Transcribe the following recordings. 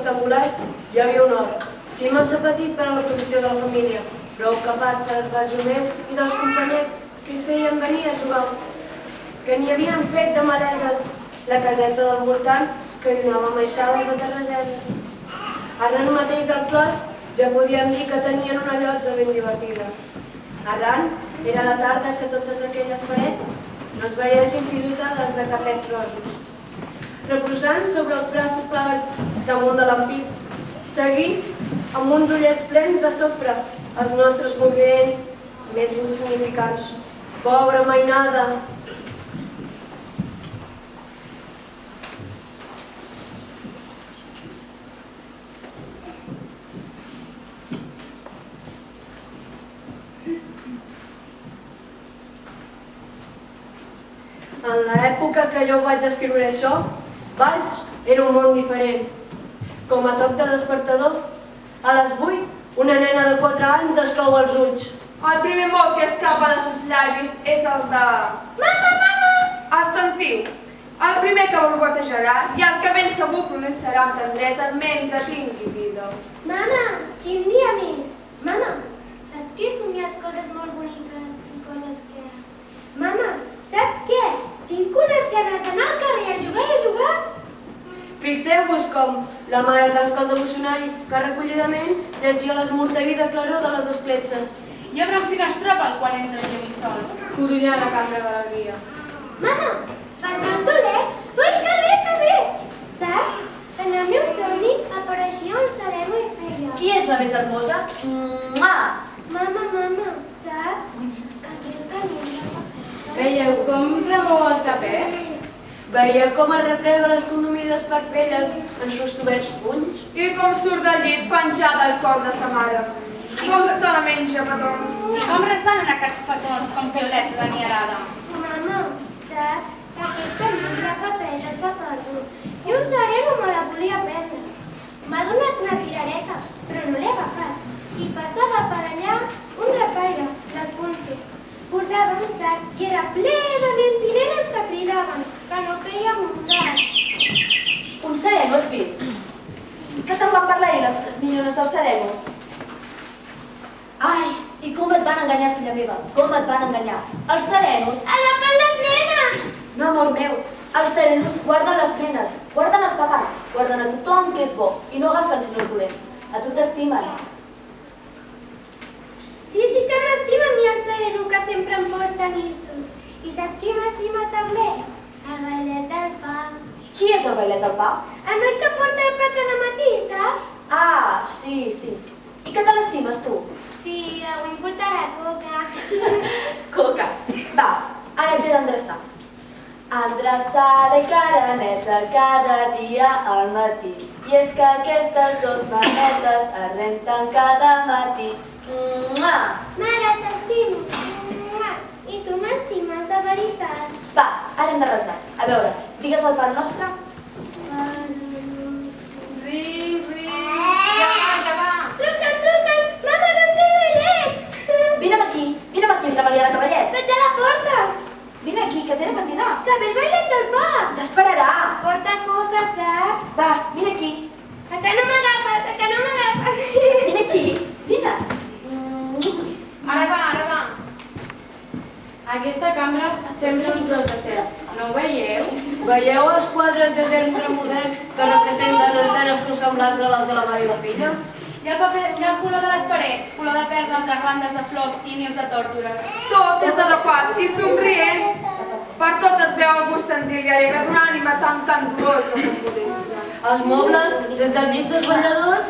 rectangular hi havia un hort, sí massa petit per a la provisió de la família, prou capaç per al caso meu i dels companys que hi feien venir a jugar, que n'hi havien fet de maleses la caseta del voltant que donava maixades o terraseses. Arran mateix del clos ja podíem dir que tenien una llotja ben divertida. Arran era la tarda que totes aquelles parets no es veiessin fisotades de capets rosos. Reposant sobre els braços plegats damunt de l'ampit, seguint amb uns ullets plens de sofre els nostres moviments més insignificants. Pobra mainada! En l'època que jo vaig escriure això, Valls era un món diferent. Com a toc de despertador, a les 8, una nena de 4 anys es clou els ulls. El primer mot que escapa de sus llavis és el de... Mama, mama! El sentiu. El primer que borbotejarà i el que ben segur pronunciarà amb tendresa mentre tingui vida. Mama, quin dia més? Mama, saps que he somiat coses molt boniques i coses que... Mama, saps què? Tinc unes ganes d'anar al carrer a jugar i a jugar. Fixeu-vos com la mare tanca el devocionari que recollidament llegia l'esmorteguida claror de les escletxes. I obre un finestròpol quan entra el llum i sol. Codollar la cambra de la guia. Mama, fas el solet? Ui, que bé, que bé! Saps? En el meu somni apareixia un sereno i feia... Qui és la més hermosa? Mama, saps? Aquesta nena... Veieu com remou el capet? Veieu com es refreda les condumides parpelles en sostovets punys? I com surt del llit penjada al cos de sa mare. Com se la menja, petons. I com ressonen aquests petons com piolets de nierada. Mama, saps? Aquesta menja papeta s'ha perdut. I un sereno me la volia prendre. M'ha donat una cirereta, però no l'he agafat. I passava per allà un rapaire, l'Alfonso. Portava un sac i era ple de nens i nenes que cridaven, que no fèiem un sac. Un sereno has vist? Què te'n van parlar ahir les minyons dels serenos? Ai, i com et van enganyar, filla meva? Com et van enganyar? Els serenos... Agafen les nenes! No, amor meu, els serenos guarden les nenes, guarden els papàs, guarden a tothom que és bo i no agafen si no és dolents. A tu t'estimen. Sí que m'estima a mi el sereno que sempre em porta nissos. I saps qui m'estima també? El bailet del pa. Qui és el bailet del pa? El noi que porta el pa cada matí, saps? Ah, sí. I què te l'estimes, tu? Sí, avui em portarà coca. Coca. Va, ara t'he d'endreçar. Endreçada i cara neta cada dia al matí. I és que aquestes dos manetes es renten cada matí. Mare, t'estimo. I tu m'estimes de veritat. Va, ara hem de resar. A veure, digues el Pare Nostre. Ring, ja va. Truquen. Mama, deu ser el bailet. Vine aquí, Remalià de Cavallet. Vaig a la porta. Vine aquí, que t'he de patinar. Que ve el bailet del pa. Ja esperarà. Porta coca, saps? Va, vine aquí. A que no m'agafes, Vine aquí, vine. Ara va. Aquesta cambra sembla un tros de cel. No ho veieu? Veieu els quadres de gènere modern que representen escenes consemblants a les de la mare i la filla? I el paper, i el color de les parets, color de perla amb garlandes de flors i nius de tórtores. Tot és adequat i somrient. Per tot es veu el gust senzill i alegre d'una ànima tan candorosa com modesta. Els mobles, des del llit dels balladors,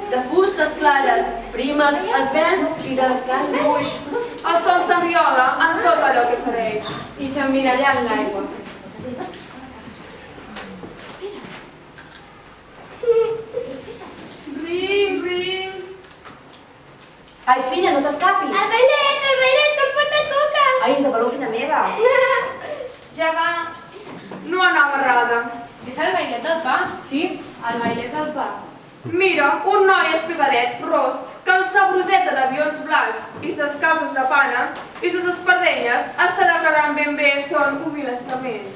de fustes clares, primes, esvelts i de cas dibuix. El sol s'enriola en tot allò que fareix i s'emmiralla en l'aigua. Ring. Ai, filla, no t'escapis. El bailet, que em porta coca. Ai, Isabeló, filla meva. Ja va. No anava errada. És el bailet del pa? Sí, el bailet del pa. Mira, un noi espigadet, ros, que amb sa bruseta d'avions blaus i ses calces de pana i ses espardenyes es celebraran ben bé son jubilestament.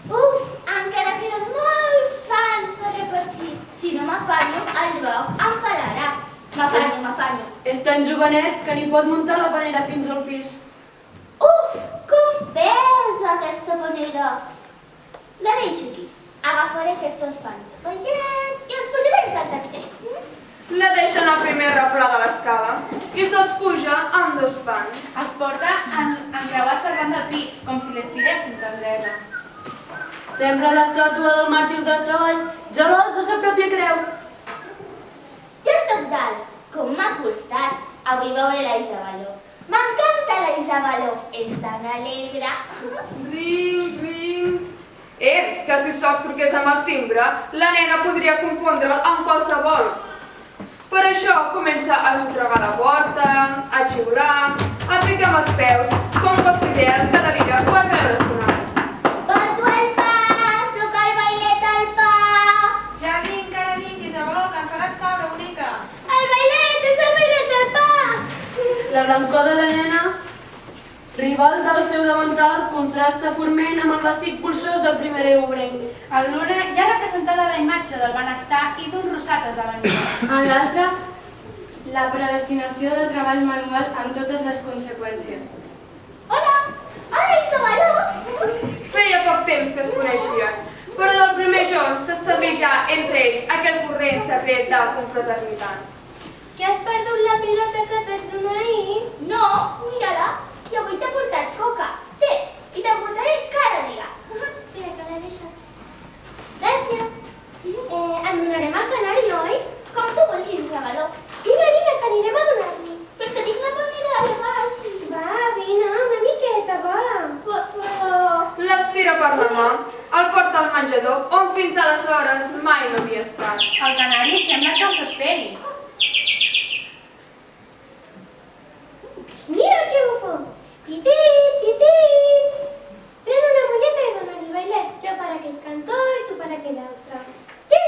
Encara queden molts fans per repetir. Sí, no m'afanyo, el groc em pararà. M'afanyo. És tan jovenet que ni pot muntar la panera fins al pis. Uf, com pesa aquesta panera. La deixo aquí. Agafaré aquests 2 pans de pagès i els posaré dins del tercer. La deixen al primer replà de l'escala i se'ls puja amb 2 pans. Els porta encreuats arran del pit, com si les piressin tendresa. Sempre l'estàtua del màrtir del treball, gelós de sa pròpia creu. Ja soc dalt. Com m'ha costat. Avui veuré la Isabeló. M'encanta la Isabeló. És tan alegre. Ring. Que si sols truqués amb el timbre, la nena podria confondre'l amb qualsevol. Per això comença a sotregar la porta, a xiular, a picar amb els peus, com gos fidel que delira quan veure sonar. Porto el pa, sóc el bailet al pa. Ja vinc, ara vinc, Isabeló, que em faràs caure, bonica. El bailet, és el bailet del pa. La blancor de la nena, rival del seu davantal, contrasta forment amb el vestit polsós del primer obrer. El Luna ja representava la imatge del benestar i d'un rosat esdevenir. En l'altre, la predestinació del treball manual amb totes les conseqüències. Hola, Isabeló. Feia poc temps que es coneixien, però del primer jorn s'establí ja entre ells aquell corrent secret de confraternitat. Que has perdut la pilota que perds una ahir? No, mira-la. I avui t'he portat coca. Té, i te'n portaré cada dia. Mira que l'he deixat. Gràcies. En donarem al canari, oi? Com tu vulguis, Isabeló. Vine, que anirem a donar-li. Però és que tinc la panera allà baix. Va, vine, una miqueta, va. Però... L'estira per la mà, el porta al menjador, on fins aleshores mai no havia estat. El canari sembla que els esperi. Mira que bufó. Titit. Tren una muñeca y dona-li bailet. Jo per aquell cantó i tu per aquell altre. Té!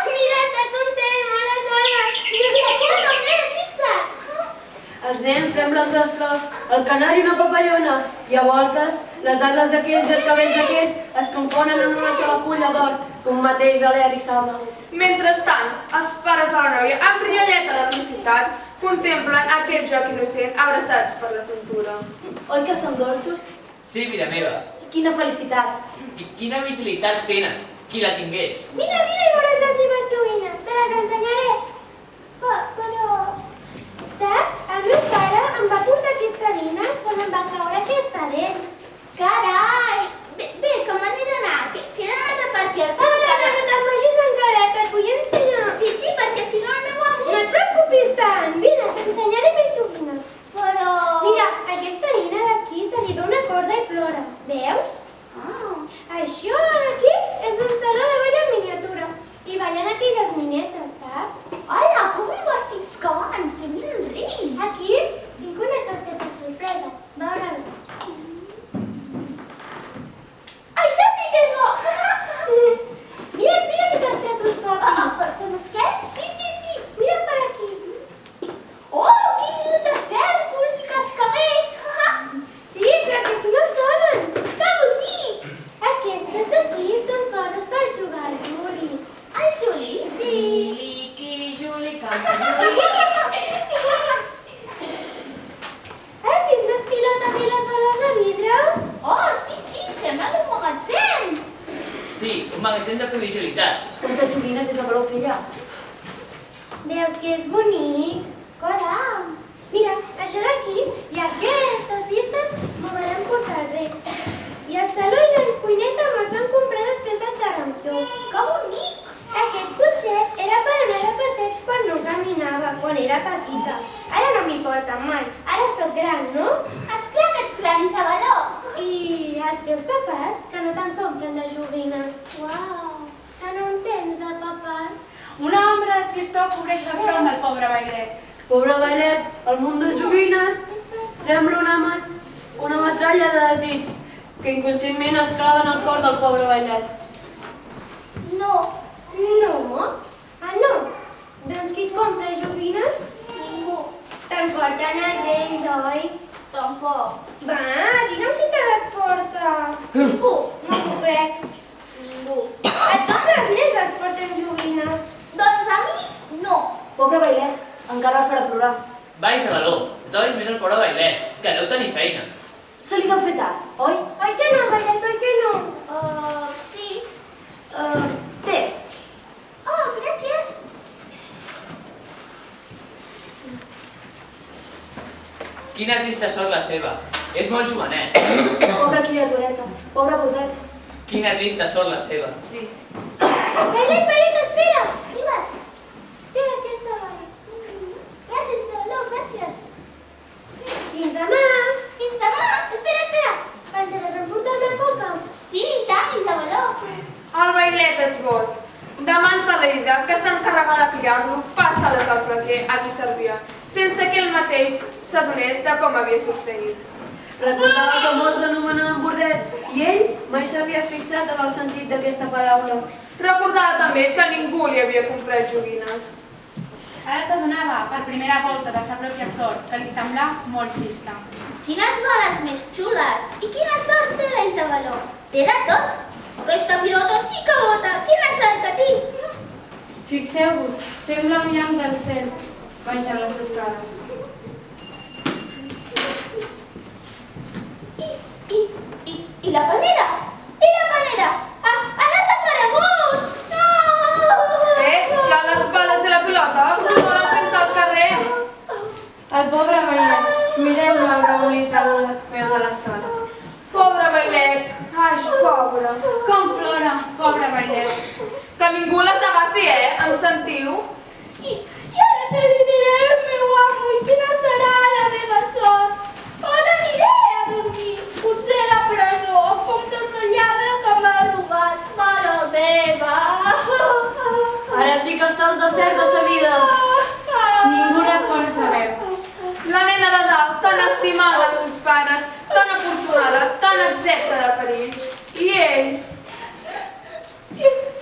Mira, està content, molt les dones. Mira, també, fixa't. Els nens semblen 2 flors, el canari una papallona, i a voltes les ales d'aquells i els cabells d'aquells es confonen en una sola fulla d'or, com mateix aler i salva. Mentrestant, els pares de la nòvia, amb rialleta de felicitat, contemplen aquell joc innocent abraçats per la cintura. Oi que són dolços? Sí, vida meva. Quina felicitat! I quina vitalitat tenen, qui la tingués. Mira, i veuràs les meves joguines. Te les ensenyaré. Però... Saps? El meu pare em va portar aquesta nina quan em va caure aquesta dent. Carai! Bé, que me n'he d'anar. Queda a repartir el pa. No te'n vagis encara, que et vull ensenyar. Sí, perquè si no el meu amo... No et preocupis tant. Vine, t'ensenyaré més joguines. Però... Mira, aquesta nina d'aquí se li dona corda i plora. Veus? Això d'aquí és un saló de ball en miniatura. I ballen aquelles ninetes, saps? Hola, com hi vestits que van? Semblen reis. Aquí tinc una targeta sorpresa. Veure-la. Ai, Sofi, que bo! Mira aquest estetoscopi. Són esquells? Sí. Mira per aquí. Oh, quins cèrcols i cascavells! Sí, però aquests no sonen. Que bonic! Aquestes d'aquí són coses per jugar al Juli. El Juli? Sí. Juli, Has vist les pilotes i les bales de vidre? Oh, sí, sembla un magatzem. Sí, un magatzem de provisionalitats. Quantes joguines és la filla? Veus que és bonic? Caram! Mira, això d'aquí i aquestes vistes m'ho van portar al rei. I el saló i les cuinetes me'ls van comprar després del xarampó. Que bonic! Aquest cotxet era per anar de passeig quan no caminava, quan era petita. Ara no m'hi porten mai. Ara sóc gran, no? Esclar que ets gran, Isabeló! I els teus papàs, que no te'n compren de joguines. Uau! Que no en tens de papàs? Una ombra de tristor cobreix el front del pobre bailet. Pobre bailet, el munt de joguines sembla una metralla de desig que inconscientment es clava en el cor del pobre bailet. No. Ah, no? Doncs qui et compra joguines? Ningú. Te'n porten els reis, oi? Tampoc. Va, digue'm qui te les porta. Ningú. No m'ho crec. Ningú. A tots els nens els porten joguines. encara el farà plorar. Va, Isabeló, no trobis més el pobre bailet, que deu tenir feina. Se li deu fer tard, oi? Oi que no, Bailet, oi que no? Sí. Té. Oh, gràcies. Quina trista sort la seva. És molt jovenet. Pobra criatureta, pobre bordet. Quina trista sort la seva. Sí. Bailet, espera. Mira. Té aquesta Bailet. Gràcies, Isabeló, gràcies. Fins demà. Fins demà. Espera. Pensaràs en portar-me a coca? Sí, i tant, Isabeló. El bailet és bord. Demà ens Aleida, que s'encarrega de criar-lo, passa des del flequer a qui servia, sense que ell mateix s'adonés de com havia succeït. Recordava que molts l'anomenaven bordet i ell mai s'havia fixat en el sentit d'aquesta paraula. Recordava també que ningú li havia comprat joguines. Ara s'adonava per primera volta de sa pròpia sort, que li semblà molt trista. Quines boles més xules! I quina sort té la Isabeló! Té de tot! Aquesta pilota sí que bota! Quina sort que tinc! Fixeu-vos, sembla un llamp del cel, baixant les escales. I la panera? I la panera? Ha desaparegut! No! Que les bales de la pilota rodolen fins al carrer. El pobre bailet, mireu-lo abraulit al peu de l'escala. Pobre bailet, ai, pobre. Com plora, pobre bailet. Que ningú les agafi, em sentiu? I ara què li diré al meu amo i quina serà la meva sort? On aniré a dormir? Potser a la presó, com tot el lladre que m'ha robat. Mare meva! Ara sí que està el desert de sa vida. Ningú respon a sa veu. La nena de dalt, tan estimada als seus pares, tan afortunada, tan exempta de perills. I ell...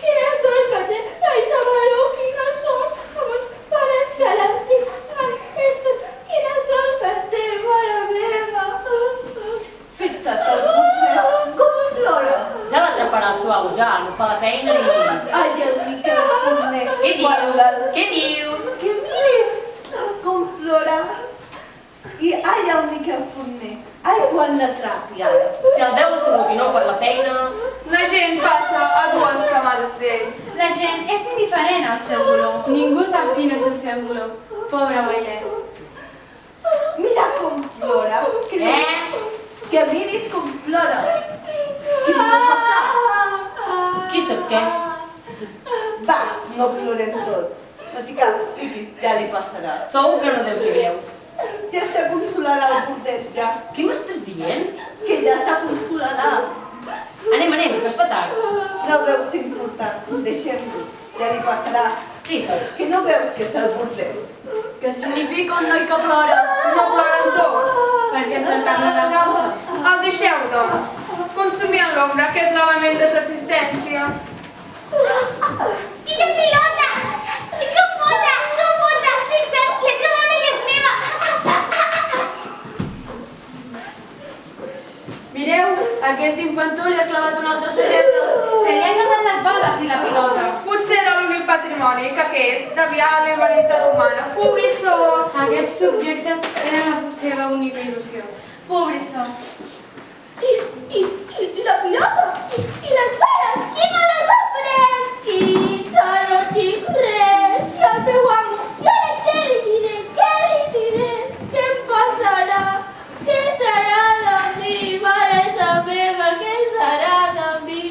Quina sort que té la Isabeló, quina sort! Com els pares se l'estim. Quina sort que té, mare meva! Fixa't el potser, com plora. Ja l'atraparà el seu amo, ja, no fa la feina i... Ai, el Miquel Forner. Què dius? Què dius? Que mires com plora. I ai, el Miquel Forner. Ai, quan l'atrapi ara. Si el veu segur que no per la feina... La gent passa a dues camades d'ell. La gent és indiferent al seu dolor. Ningú sap quin és el seu dolor. Pobre bailet. Mira com plora. Que miris com plora. Què li va passar? Qui sap què? Va, no plorem tots. No t'hi cal fiquis, ja li passarà. Segur que no deu ser greu. Ja se consolarà el portet, ja. Què m'estàs dient? Que ja se consolarà. Anem, que es fa tard. No veus important, deixem-lo. Ja li passarà. Sí. Que no veus que és el portet. Que significa un noi que plora. No ploren tots. Perquè cercant la causa. El deixeu, doncs. Consumir en l'ombra, que és l'element de l'existència. Quina pilota! Com bota! Fixa't, l'he trobada i és meva! Mireu, aquest infantó li ha clavat una altra saqueta. Se li han quedat les bales i la pilota. Potser era l'únic patrimoni que aquest devia a la humanitat humana. Pobrissó! Aquests subjectes eren la seva única il·lusió. Pobrissó. I la pilota? I les bales? Qui me les ha pres? Ja no tinc res. I el meu amo? I ara què li diré? Què em passarà? Què serà de mi, mareta meva? Què serà de mi?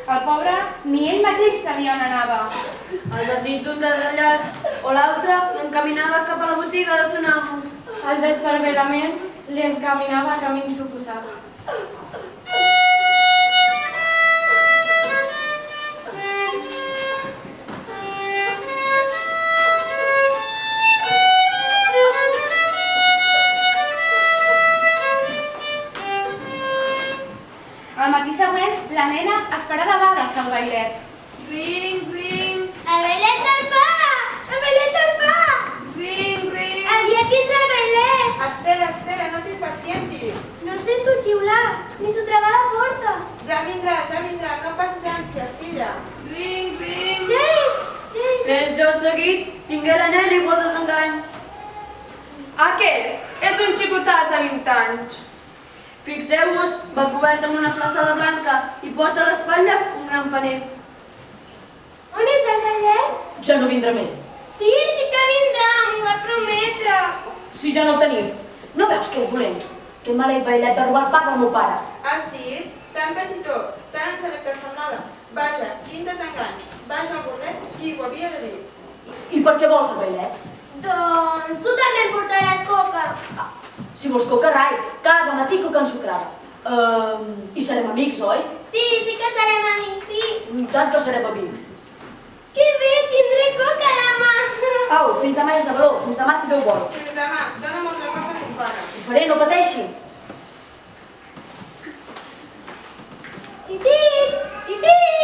El pobre ni ell mateix sabia on anava. El de cinturó d'enllaç o l'altre l'encaminava cap a la botiga de son amo. El desperverament li encaminava a camins suposats. Al matí següent, la nena esperà debades al bailet. Vinc, no t'impacientis. No el sento xiular, ni sotragar la porta. Ja vindrà, no passis ànsia, filla. Ring, ring. Jace! 3 jocs seguits, tingué la nena igual desengany. Aquest és un xicotàs de 20 anys. Fixeu-vos, va cobert amb una flaçada blanca i porta a l'espatlla un gran paner. On és el gallet? Ja no vindrà més. Sí que vindrà, m'ho va prometre. Si ja no el tenim. No veus que és dolent? Que mare i bailet va robar el pa del meu pare. Ah, sí? Tan petitó, tan encelet som nada. Vaja, quin desengany. Vaja al burlet, qui ho havia de dir? I per què vols el bailet? Doncs tu també em portaràs coca. Si vols coca, rai, cada matí coca ensucrada. I serem amics, oi? Sí que serem amics, sí. I tant que serem amics. Que bé, tindré coca demà. Au, fins demà és de valor, fins demà si Déu vol. Fins demà, dóna'm una cosa a ton pare. Ho faré, no pateixi. Titit, titit.